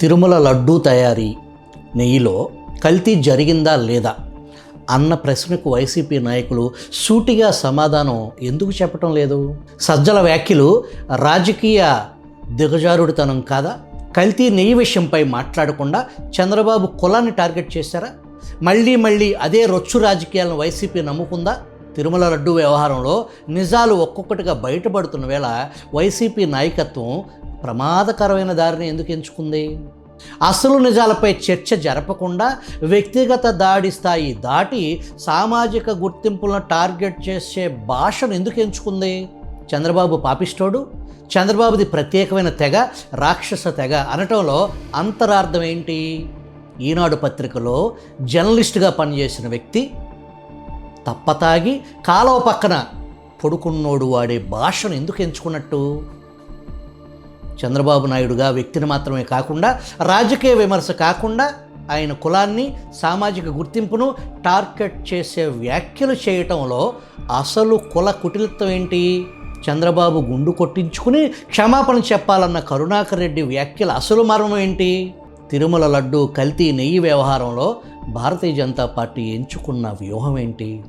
తిరుమల లడ్డూ తయారీ నెయ్యిలో కల్తీ జరిగిందా లేదా అన్న ప్రశ్నకు వైసీపీ నాయకులు సూటిగా సమాధానం ఎందుకు చెప్పటం లేదు? సజ్జల వ్యాఖ్యలు రాజకీయ దిగజారుడితనం కాదా? కల్తీ నెయ్యి విషయంపై మాట్లాడకుండా చంద్రబాబు కులాన్ని టార్గెట్ చేశారా? మళ్ళీ అదే రొచ్చు రాజకీయాలను వైసీపీ నమ్ముకుందా? తిరుమల లడ్డూ వ్యవహారంలో నిజాలు ఒక్కొక్కటిగా బయటపడుతున్న వేళ వైసీపీ నాయకత్వం ప్రమాదకరమైన దారిని ఎందుకు ఎంచుకుంది? అసలు నిజాలపై చర్చ జరపకుండా వ్యక్తిగత దాడి స్థాయి దాటి సామాజిక గుర్తింపులను టార్గెట్ చేసే భాషను ఎందుకు ఎంచుకుంది? చంద్రబాబు పాపిస్టోడు, చంద్రబాబుది ప్రత్యేకమైన తెగ, రాక్షస తెగ అనటంలో అంతరార్థం ఏంటి? ఈనాడు పత్రికలో జర్నలిస్టుగా పనిచేసిన వ్యక్తి తప్పతాగి కాలువ పక్కన పొడుకున్నోడు వాడే భాషను ఎందుకు ఎంచుకున్నట్టు? చంద్రబాబు నాయుడుగా వ్యక్తిని మాత్రమే కాకుండా రాజకీయ విమర్శ కాకుండా ఆయన కులాన్ని, సామాజిక గుర్తింపును టార్గెట్ చేసే వ్యాఖ్యలు చేయటంలో అసలు కుల కుటిలత్వం ఏంటి? చంద్రబాబు గుండు కొట్టించుకుని క్షమాపణ చెప్పాలన్న కరుణాకర్ రెడ్డి వ్యాఖ్యల అసలు మర్మం ఏంటి? తిరుమల లడ్డు కల్తీ నెయ్యి వ్యవహారంలో భారతీయ జనతా పార్టీ ఎంచుకున్న వ్యూహం ఏంటి?